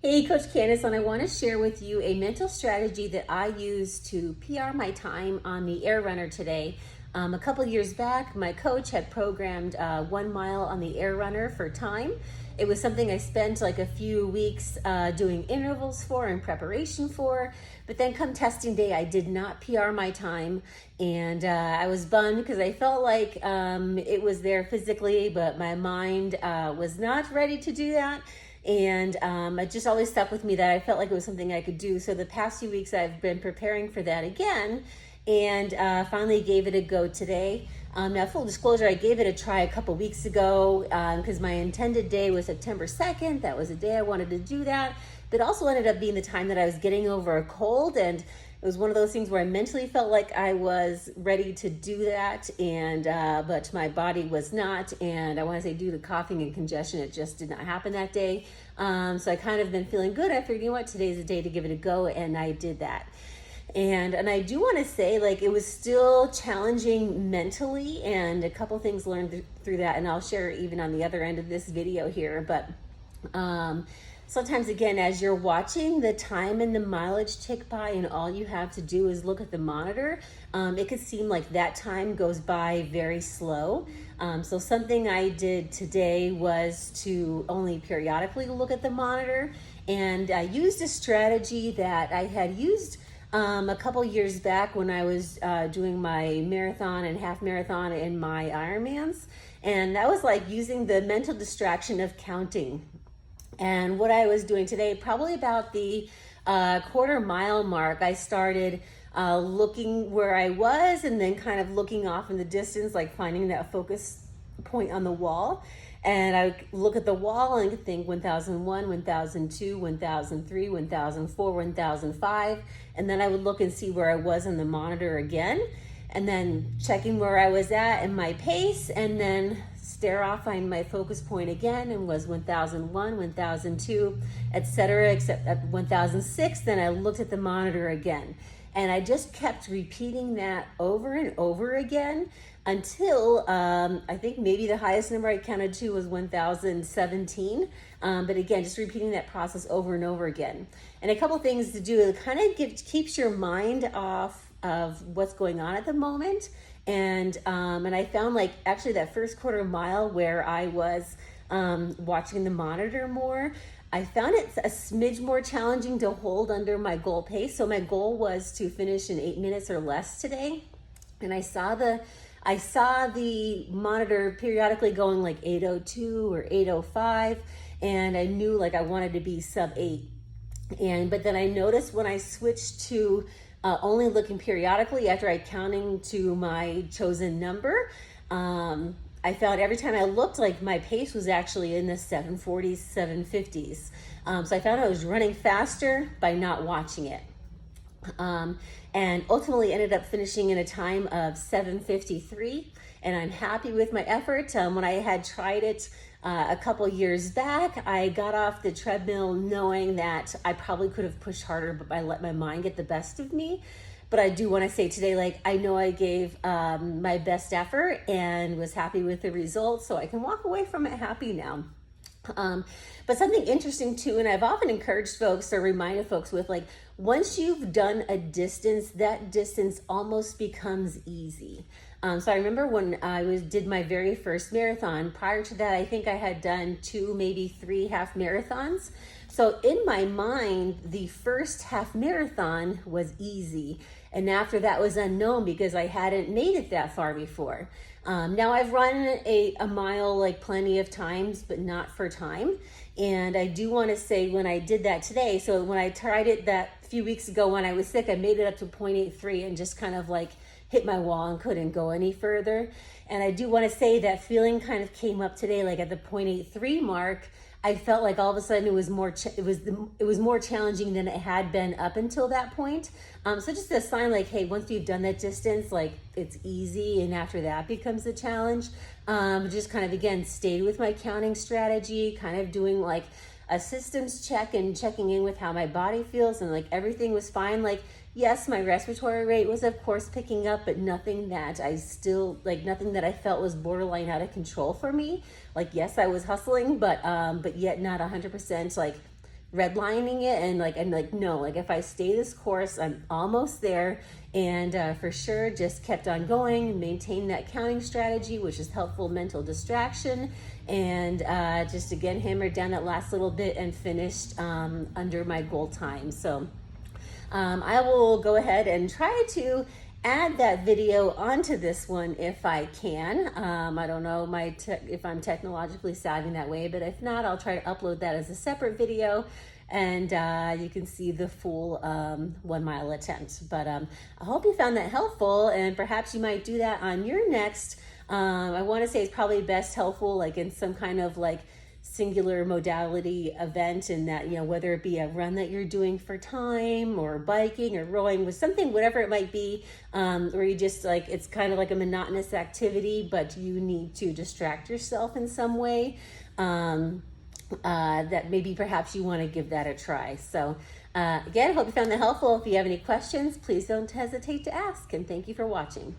Hey, Coach Candace, and I want to share with you a mental strategy that I use to PR my time on the Air Runner today. A couple years back, my coach had programmed 1 mile on the Air Runner for time. It was something I spent like a few weeks doing intervals for and preparation for, but then come testing day, I did not PR my time, and I was bummed because I felt like it was there physically, but my mind was not ready to do that. And it just always stuck with me that I felt like it was something I could do. So the past few weeks I've been preparing for that again, and finally gave it a go today. Now, full disclosure, I gave it a try a couple weeks ago because my intended day was September 2nd. That was the day I wanted to do that, but also ended up being the time that I was getting over a cold, and it was one of those things where I mentally felt like I was ready to do that, and but my body was not. And I want to say, due to coughing and congestion, it just did not happen that day. So I kind of been feeling good. I figured, you know what, today's the day to give it a go, and I did that. And I do want to say, like, it was still challenging mentally, and a couple things learned through that, and I'll share even on the other end of this video here. But sometimes, again, as you're watching the time and the mileage tick by and all you have to do is look at the monitor, it could seem like that time goes by very slow. So something I did today was to only periodically look at the monitor, and I used a strategy that I had used a couple years back when I was doing my marathon and half marathon and my Ironmans. And that was like using the mental distraction of counting. And what I was doing today, probably about the quarter mile mark, I started looking where I was and then kind of looking off in the distance, like finding that focus point on the wall. And I would look at the wall and think 1001, 1002, 1003, 1004, 1005. And then I would look and see where I was in the monitor again. And then checking where I was at and my pace, and then stare off, find my focus point again, and was 1001, 1002, etc. Except at 1006, then I looked at the monitor again. And I just kept repeating that over and over again until I think maybe the highest number I counted to was 1017. But again, just repeating that process over and over again. And a couple things to do, it kind of keeps your mind off of what's going on at the moment. And I found, like, actually that first quarter mile where I was watching the monitor more, I found it a smidge more challenging to hold under my goal pace. So my goal was to finish in 8 minutes or less today. And I saw the monitor periodically going like 8:02 or 8:05, and I knew like I wanted to be sub 8. But then I noticed when I switched to only looking periodically after I counting to my chosen number, I found every time I looked, like my pace was actually in the 740s, 750s. So I found I was running faster by not watching it. And ultimately ended up finishing in a time of 7:53, and I'm happy with my effort. When I had tried it a couple years back, I got off the treadmill knowing that I probably could have pushed harder, but I let my mind get the best of me. But I do want to say today, like, I know I gave my best effort and was happy with the results, so I can walk away from it happy now. But something interesting too, and I've often encouraged folks or reminded folks with, like, once you've done a distance, that distance almost becomes easy. So I remember when I did my very first marathon. Prior to that, I think I had done 2, maybe 3 half marathons. So in my mind, the first half marathon was easy, and after that was unknown because I hadn't made it that far before. Now I've run a mile like plenty of times, but not for time. And I do want to say, when I did that today, so when I tried it that few weeks ago when I was sick, I made it up to 0.83 and just kind of like hit my wall and couldn't go any further. And I do want to say that feeling kind of came up today, like at the 0.83 mark. I felt like all of a sudden it was more challenging than it had been up until that point. So just a sign, like, hey, once you've done that distance, like, it's easy, and after that becomes a challenge. Just kind of, again, stayed with my counting strategy, kind of doing like a systems check and checking in with how my body feels, and like everything was fine. Like, yes, my respiratory rate was of course picking up, but nothing that I felt was borderline out of control for me. Like, yes, I was hustling, but yet not 100% like redlining it and no, like if I stay this course, I'm almost there. And for sure, just kept on going, maintained that counting strategy, which is helpful mental distraction, and just again hammered down that last little bit and finished under my goal time. So I will go ahead and try to add that video onto this one if I can. I don't know if I'm technologically savvy that way, but if not, I'll try to upload that as a separate video, and you can see the full 1 mile attempt. But I hope you found that helpful, and perhaps you might do that on your next. I want to say it's probably best helpful like in some kind of like singular modality event, and that, you know, whether it be a run that you're doing for time or biking or rowing with something, whatever it might be, where you just like, it's kind of like a monotonous activity, but you need to distract yourself in some way, that maybe perhaps you want to give that a try. So again, I hope you found that helpful. If you have any questions, please don't hesitate to ask, and thank you for watching.